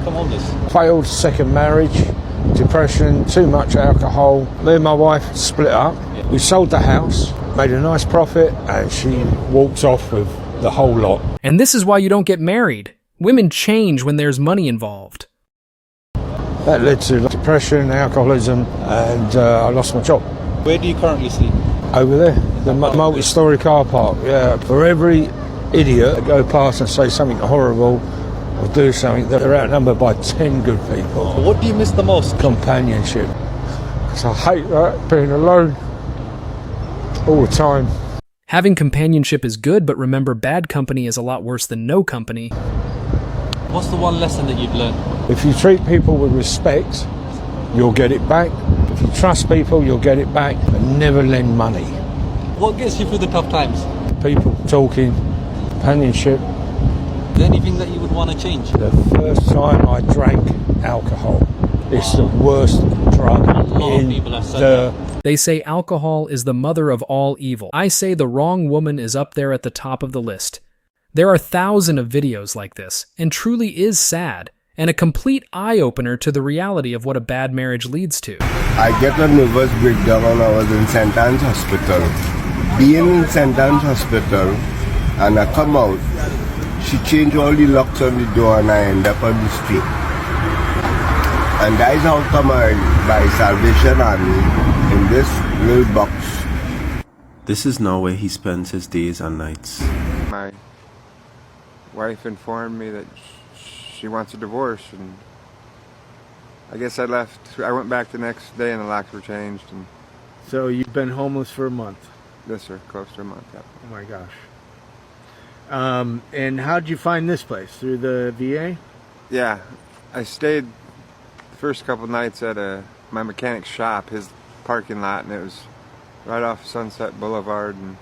become homeless? Failed second marriage, depression, too much alcohol. Me and my wife split up. Yeah. We sold the house, made a nice profit, and she walked off with the whole lot. And this is why you don't get married. Women change when there's money involved. That led to depression, alcoholism, and I lost my job. Where do you currently sleep? Over there, the multi-storey car park. Yeah, for every idiot that go past and say something horrible or do something, they're outnumbered by 10 good people. What do you miss the most? Companionship. Because I hate that, being alone all the time. Having companionship is good, but remember, bad company is a lot worse than no company. What's the one lesson that you've learned? If you treat people with respect, you'll get it back. If you trust people, you'll get it back. But never lend money. What gets you through the tough times? People talking, companionship. Is there anything that you would want to change? The first time I drank alcohol, it's the worst drug in the... They say alcohol is the mother of all evil. I say the wrong woman is up there at the top of the list. There are thousands of videos like this, and truly is sad, and a complete eye-opener to the reality of what a bad marriage leads to. I get a nervous breakdown when I was in St. Anne's Hospital. Being in St. Anne's Hospital, and I come out, she changed all the locks on the door and I end up on the street. And that is how come I buy Salvation Army in this little box. This is now where he spends his days and nights. My wife informed me that she wants a divorce, and I guess I left. I went back the next day and the locks were changed. And so you've been homeless for a month? Yes, sir. Close to a month, yeah. Oh my gosh. And how'd you find this place? Through the VA? Yeah. I stayed the first couple nights at my mechanic's shop, his parking lot, and it was right off Sunset Boulevard. And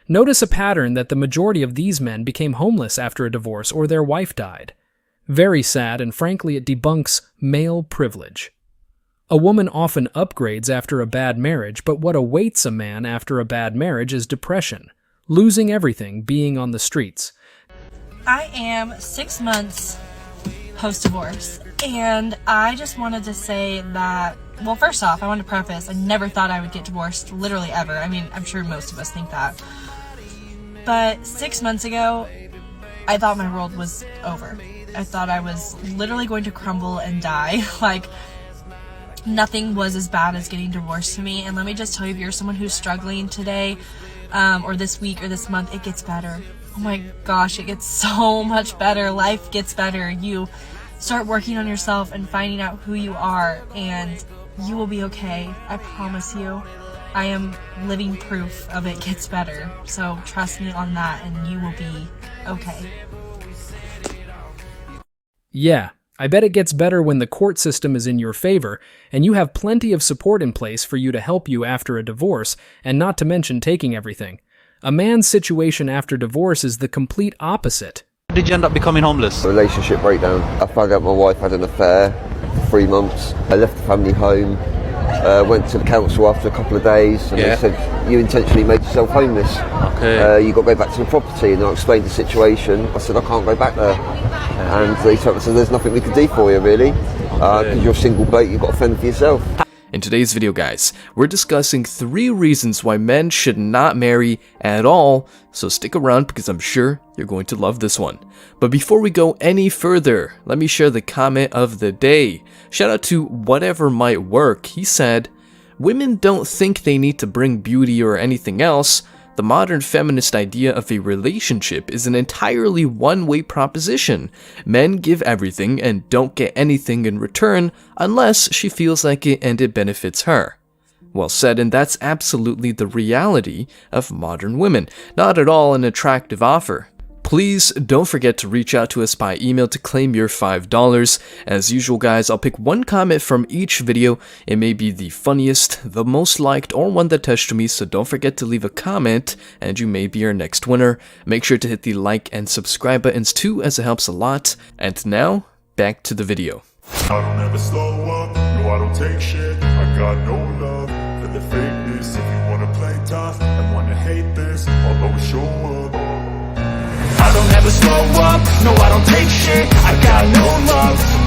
notice a pattern that the majority of these men became homeless after a divorce or their wife died. Very sad, and frankly it debunks male privilege. A woman often upgrades after a bad marriage, but what awaits a man after a bad marriage is depression, losing everything, being on the streets. I am 6 months post-divorce, and I just wanted to say that, well, first off, I want to preface, I never thought I would get divorced, literally ever. I mean, I'm sure most of us think that. But 6 months ago, I thought my world was over. I thought I was literally going to crumble and die. Like, nothing was as bad as getting divorced to me. And let me just tell you, if you're someone who's struggling today, or this week or this month, it gets better. Oh my gosh, it gets so much better. Life gets better. You start working on yourself and finding out who you are, and you will be okay. I promise you. I am living proof of it gets better. So trust me on that, and you will be okay. Yeah, I bet it gets better when the court system is in your favor, and you have plenty of support in place for you to help you after a divorce, and not to mention taking everything. A man's situation after divorce is the complete opposite. Did you end up becoming homeless? Relationship breakdown. I found out my wife had an affair for 3 months. I left the family home, went to the council after a couple of days, and they said, you intentionally made yourself homeless. Okay. You got to go back to the property, and I explained the situation. I said, I can't go back there. And they told me, so there's nothing we can do for you, really. Because you're a single bloke, you've got to fend for yourself. In today's video, guys, we're discussing 3 reasons why men should not marry at all, so stick around because I'm sure you're going to love this one. But before we go any further, let me share the comment of the day. Shout out to Whatever Might Work. He said, women don't think they need to bring beauty or anything else. The modern feminist idea of a relationship is an entirely one-way proposition. Men give everything and don't get anything in return unless she feels like it and it benefits her. Well said, and that's absolutely the reality of modern women. Not at all an attractive offer. Please don't forget to reach out to us by email to claim your $5. As usual, guys, I'll pick one comment from each video. It may be the funniest, the most liked, or one that touched me, so don't forget to leave a comment and you may be our next winner. Make sure to hit the like and subscribe buttons too, as it helps a lot. And now, back to the video. I don't ever slow up, no I don't take shit. I got no love for the fakeness. If you wanna play tough and wanna hate this, I'll always show up. I don't ever slow up, no I don't take shit. I got no love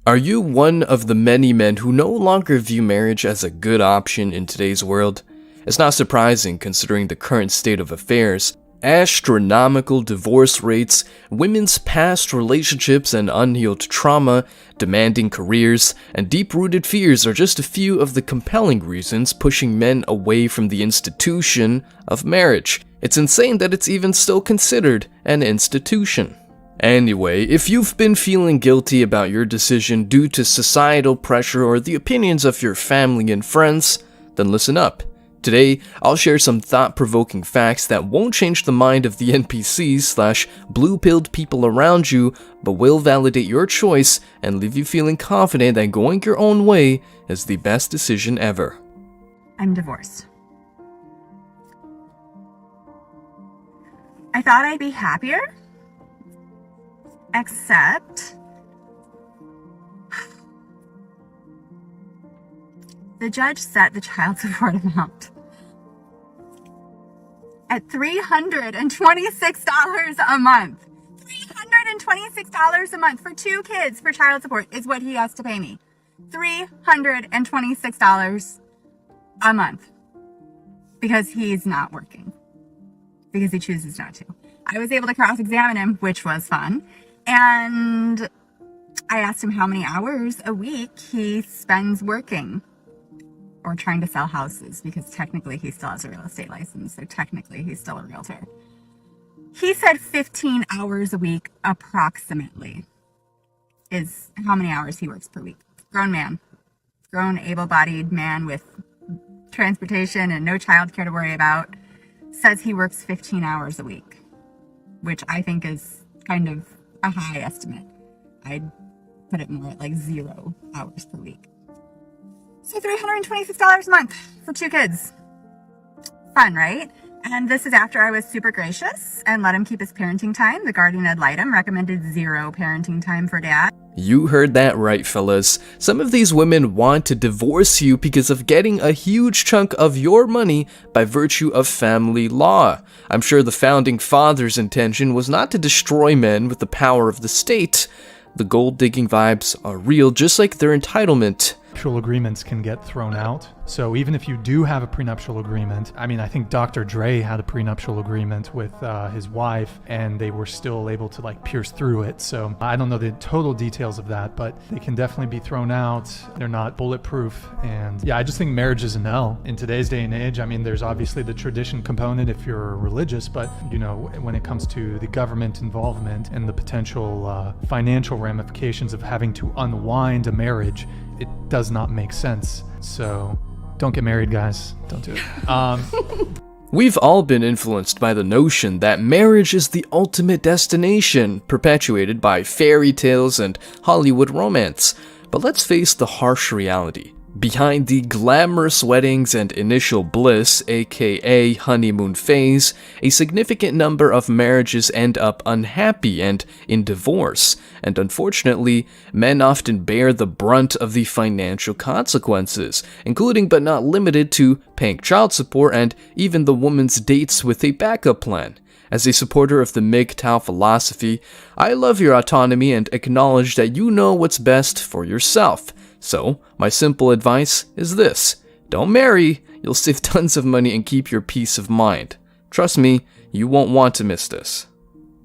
Are you one of the many men who no longer view marriage as a good option in today's world? It's not surprising considering the current state of affairs. Astronomical divorce rates, women's past relationships and unhealed trauma, demanding careers, and deep-rooted fears are just a few of the compelling reasons pushing men away from the institution of marriage. It's insane that it's even still considered an institution. Anyway, if you've been feeling guilty about your decision due to societal pressure or the opinions of your family and friends, then listen up. Today, I'll share some thought-provoking facts that won't change the mind of the NPCs/blue-pilled people around you, but will validate your choice and leave you feeling confident that going your own way is the best decision ever. I'm divorced. I thought I'd be happier, except the judge set the child support amount at $326 a month. $326 a month for 2 kids for child support is what he has to pay me. $326 a month. Because he's not working. Because he chooses not to. I was able to cross-examine him, which was fun. And I asked him how many hours a week he spends working. Or trying to sell houses, because technically he still has a real estate license, so technically he's still a realtor. He said 15 hours a week, approximately, is how many hours he works per week. Grown man. Grown, able-bodied man with transportation and no childcare to worry about, says he works 15 hours a week, which I think is kind of a high estimate. I'd put it more at like 0 hours per week. So $326 a month for 2 kids. Fun, right? And this is after I was super gracious and let him keep his parenting time. The guardian ad litem recommended 0 parenting time for dad. You heard that right, fellas. Some of these women want to divorce you because of getting a huge chunk of your money by virtue of family law. I'm sure the founding fathers' intention was not to destroy men with the power of the state. The gold-digging vibes are real, just like their entitlement. Prenuptial agreements can get thrown out. So even if you do have a prenuptial agreement, I mean, I think Dr. Dre had a prenuptial agreement with his wife, and they were still able to like pierce through it. So I don't know the total details of that, but they can definitely be thrown out. They're not bulletproof. And yeah, I just think marriage is an L in today's day and age. I mean, there's obviously the tradition component if you're religious, but you know, when it comes to the government involvement and the potential financial ramifications of having to unwind a marriage, it does not make sense. So don't get married, guys. Don't do it. We've all been influenced by the notion that marriage is the ultimate destination, perpetuated by fairy tales and Hollywood romance. But let's face the harsh reality. Behind the glamorous weddings and initial bliss, aka honeymoon phase, a significant number of marriages end up unhappy and in divorce, and unfortunately, men often bear the brunt of the financial consequences, including but not limited to paying child support and even the woman's dates with a backup plan. As a supporter of the MGTOW philosophy, I love your autonomy and acknowledge that you know what's best for yourself. So, my simple advice is this: don't marry, you'll save tons of money and keep your peace of mind. Trust me, you won't want to miss this.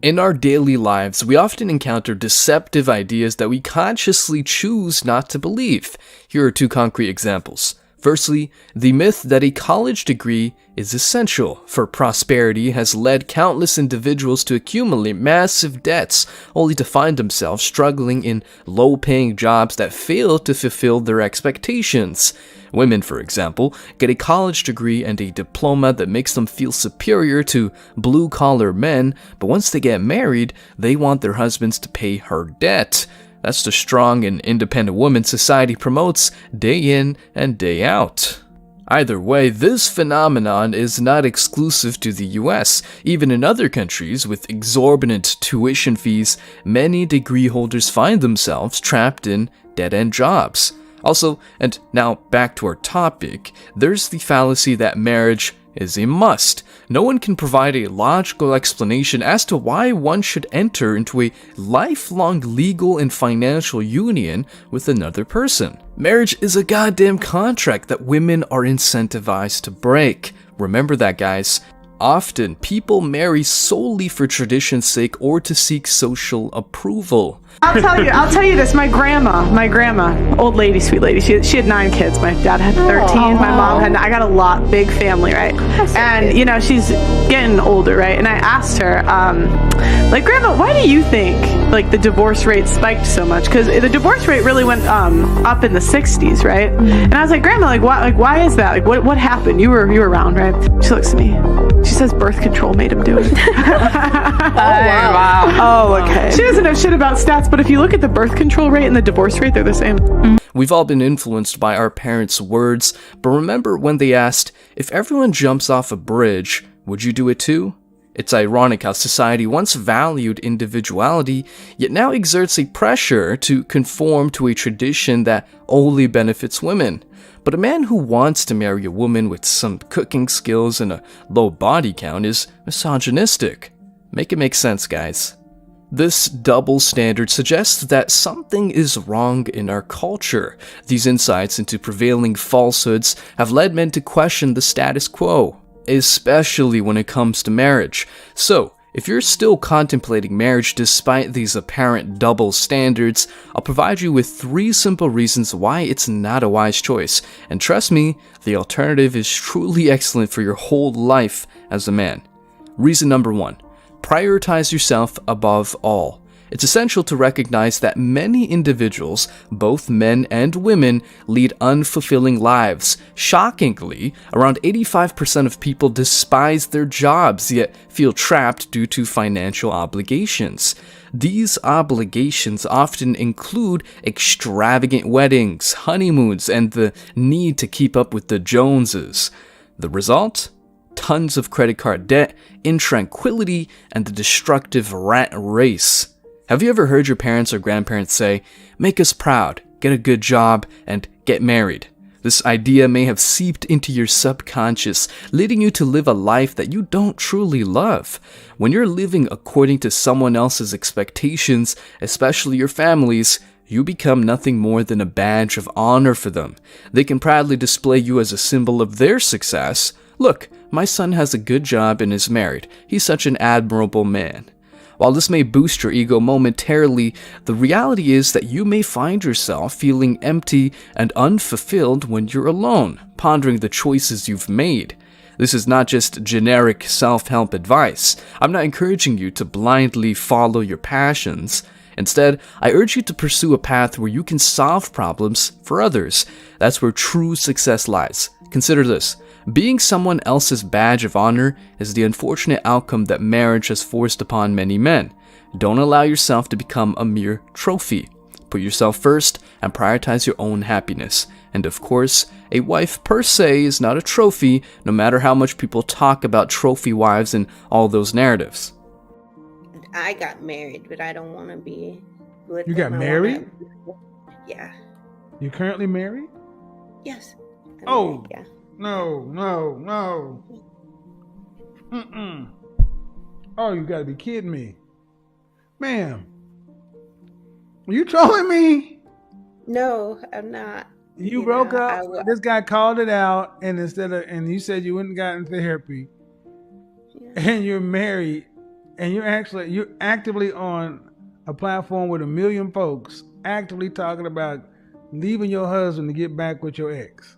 In our daily lives, we often encounter deceptive ideas that we consciously choose not to believe. Here are 2 concrete examples. Firstly, the myth that a college degree is essential for prosperity has led countless individuals to accumulate massive debts, only to find themselves struggling in low-paying jobs that fail to fulfill their expectations. Women, for example, get a college degree and a diploma that makes them feel superior to blue-collar men, but once they get married, they want their husbands to pay her debt. That's the strong and independent woman society promotes day in and day out. Either way, this phenomenon is not exclusive to the US. Even in other countries with exorbitant tuition fees, many degree holders find themselves trapped in dead-end jobs. Also, and now back to our topic, there's the fallacy that marriage is a must. No one can provide a logical explanation as to why one should enter into a lifelong legal and financial union with another person. Marriage is a goddamn contract that women are incentivized to break. Remember that, guys. Often, people marry solely for tradition's sake or to seek social approval. I'll tell you this. My grandma, old lady, sweet lady, she had 9 kids. My dad had 13. My mom had, I got a big family, right? And, you know, she's getting older, right? And I asked her, like, Grandma, why do you think, like, the divorce rate spiked so much? Because the divorce rate really went up in the 60s, right? And I was like, Grandma, why is that? Like, what happened? You were around, right? She looks at me. She says birth control made him do it. Wow. Oh, okay. She doesn't know shit about stats, but if you look at the birth control rate and the divorce rate, they're the same. We've all been influenced by our parents' words, but remember when they asked, if everyone jumps off a bridge, would you do it too? It's ironic how society once valued individuality, yet now exerts a pressure to conform to a tradition that only benefits women. But a man who wants to marry a woman with some cooking skills and a low body count is misogynistic. Make it make sense, guys. This double standard suggests that something is wrong in our culture. These insights into prevailing falsehoods have led men to question the status quo, especially when it comes to marriage. So, if you're still contemplating marriage despite these apparent double standards, I'll provide you with 3 simple reasons why it's not a wise choice. And trust me, the alternative is truly excellent for your whole life as a man. Reason number 1. Prioritize yourself above all. It's essential to recognize that many individuals, both men and women, lead unfulfilling lives. Shockingly, around 85% of people despise their jobs, yet feel trapped due to financial obligations. These obligations often include extravagant weddings, honeymoons, and the need to keep up with the Joneses. The result? Tons of credit card debt, intranquility, and the destructive rat race. Have you ever heard your parents or grandparents say, make us proud, get a good job, and get married? This idea may have seeped into your subconscious, leading you to live a life that you don't truly love. When you're living according to someone else's expectations, especially your family's, you become nothing more than a badge of honor for them. They can proudly display you as a symbol of their success. Look, my son has a good job and is married. He's such an admirable man. While this may boost your ego momentarily, the reality is that you may find yourself feeling empty and unfulfilled when you're alone, pondering the choices you've made. This is not just generic self-help advice. I'm not encouraging you to blindly follow your passions. Instead, I urge you to pursue a path where you can solve problems for others. That's where true success lies. Consider this. Being someone else's badge of honor is the unfortunate outcome that marriage has forced upon many men. Don't allow yourself to become a mere trophy. Put yourself first and prioritize your own happiness. And of course, a wife per se is not a trophy, no matter how much people talk about trophy wives and all those narratives. I got married, but I don't want to be with You got him. married? Yeah. You currently married? Yes. Oh. Married, yeah. No. Oh, you gotta be kidding me. Ma'am. Are you trolling me? No, I'm not. You broke up. This guy called it out, and and you said you went and got in therapy, and you're married, and you're actively on a platform with 1 million folks actively talking about leaving your husband to get back with your ex.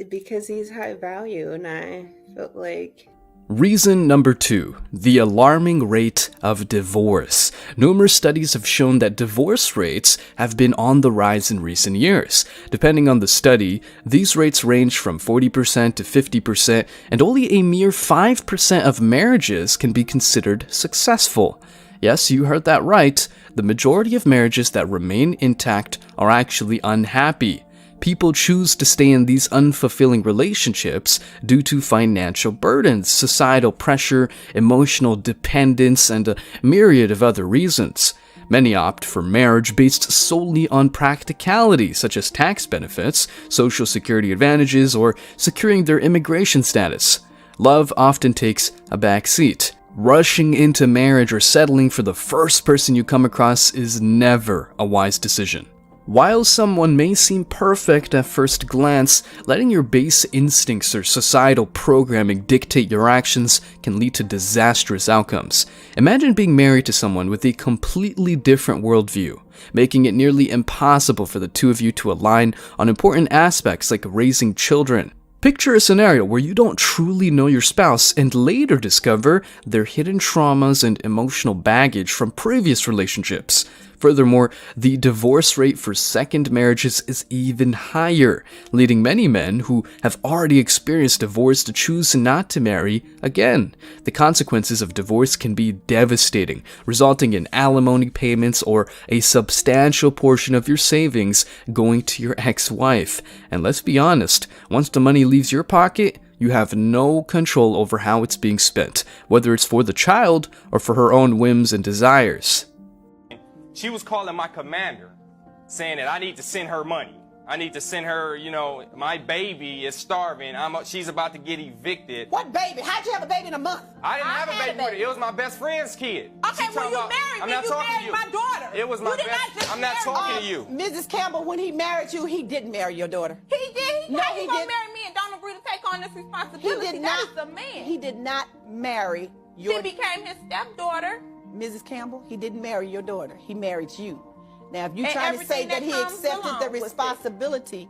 Because he's high value, and I felt like... Reason number 2, the alarming rate of divorce. Numerous studies have shown that divorce rates have been on the rise in recent years. Depending on the study, these rates range from 40% to 50%, and only a mere 5% of marriages can be considered successful. Yes, you heard that right. The majority of marriages that remain intact are actually unhappy. People choose to stay in these unfulfilling relationships due to financial burdens, societal pressure, emotional dependence, and a myriad of other reasons. Many opt for marriage based solely on practicality, such as tax benefits, social security advantages, or securing their immigration status. Love often takes a back seat. Rushing into marriage or settling for the first person you come across is never a wise decision. While someone may seem perfect at first glance, letting your base instincts or societal programming dictate your actions can lead to disastrous outcomes. Imagine being married to someone with a completely different worldview, making it nearly impossible for the two of you to align on important aspects like raising children. Picture a scenario where you don't truly know your spouse and later discover their hidden traumas and emotional baggage from previous relationships. Furthermore, the divorce rate for second marriages is even higher, leading many men who have already experienced divorce to choose not to marry again. The consequences of divorce can be devastating, resulting in alimony payments or a substantial portion of your savings going to your ex-wife. And let's be honest, once the money leaves your pocket, you have no control over how it's being spent, whether it's for the child or for her own whims and desires. She was calling my commander, saying that I need to send her money. I need to send her, you know, my baby is starving. She's about to get evicted. What baby? How'd you have a baby in a month? I didn't have a baby with her. It was my best friend's kid. Okay, well, you married me. You married my daughter. It was my best. I'm not talking to you. Mrs. Campbell, when he married you, he didn't marry your daughter. He did. He No, said he he gonna didn't. marry me and don't agree to take on this responsibility. He did not. That is the man. He did not marry your. She became his stepdaughter. Mrs. Campbell, he didn't marry your daughter. He married you. Now, if you're And trying to say everything that that he comes accepted along the with it. responsibility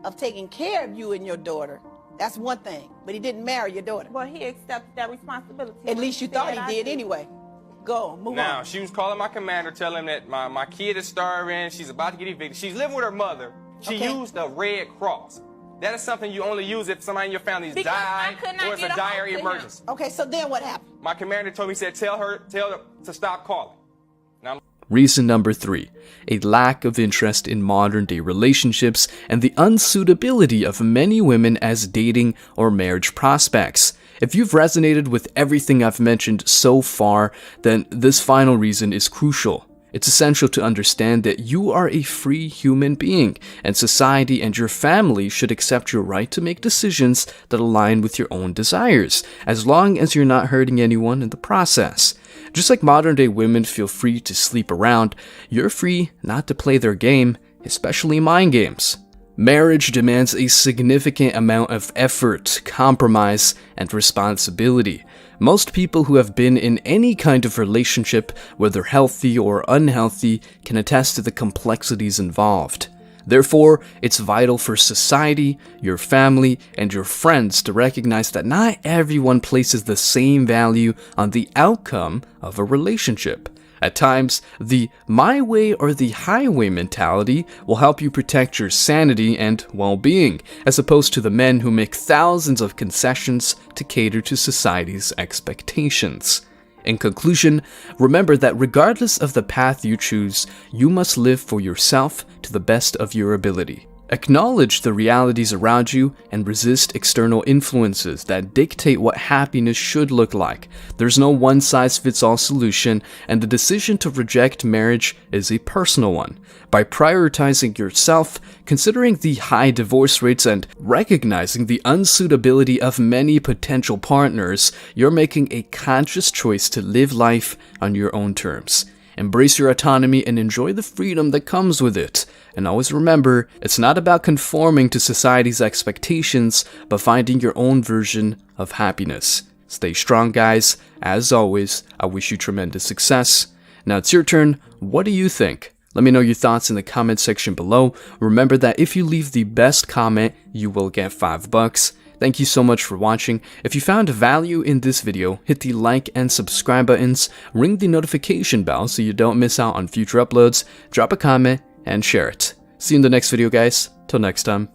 of taking care of you and your daughter, that's one thing. But he didn't marry your daughter. Well, he accepted that responsibility. At least you thought said he did I anyway. Go, move Now, on. she was calling my commander, telling him that my kid is starving. She's about to get evicted. She's living with her mother. She used a Red Cross. That is something you only use if somebody in your family's Because I died could not or it's a get a dire hold to him. emergency. Okay, so then what happened? My commander told me, he said, tell her to stop calling. Now, Reason number 3, a lack of interest in modern-day relationships and the unsuitability of many women as dating or marriage prospects. If you've resonated with everything I've mentioned so far, then this final reason is crucial. It's essential to understand that you are a free human being, and society and your family should accept your right to make decisions that align with your own desires, as long as you're not hurting anyone in the process. Just like modern-day women feel free to sleep around, you're free not to play their game, especially mind games. Marriage demands a significant amount of effort, compromise, and responsibility. Most people who have been in any kind of relationship, whether healthy or unhealthy, can attest to the complexities involved. Therefore, it's vital for society, your family, and your friends to recognize that not everyone places the same value on the outcome of a relationship. At times, the my way or the highway mentality will help you protect your sanity and well-being, as opposed to the men who make thousands of concessions to cater to society's expectations. In conclusion, remember that regardless of the path you choose, you must live for yourself to the best of your ability. Acknowledge the realities around you and resist external influences that dictate what happiness should look like. There's no one-size-fits-all solution, and the decision to reject marriage is a personal one. By prioritizing yourself, considering the high divorce rates, and recognizing the unsuitability of many potential partners, you're making a conscious choice to live life on your own terms. Embrace your autonomy and enjoy the freedom that comes with it. And always remember, it's not about conforming to society's expectations, but finding your own version of happiness. Stay strong, guys. As always, I wish you tremendous success. Now it's your turn. What do you think? Let me know your thoughts in the comment section below. Remember that if you leave the best comment, you will get $5. Thank you so much for watching. If you found value in this video, hit the like and subscribe buttons, ring the notification bell so you don't miss out on future uploads, drop a comment, and share it. See you in the next video, guys. Till next time.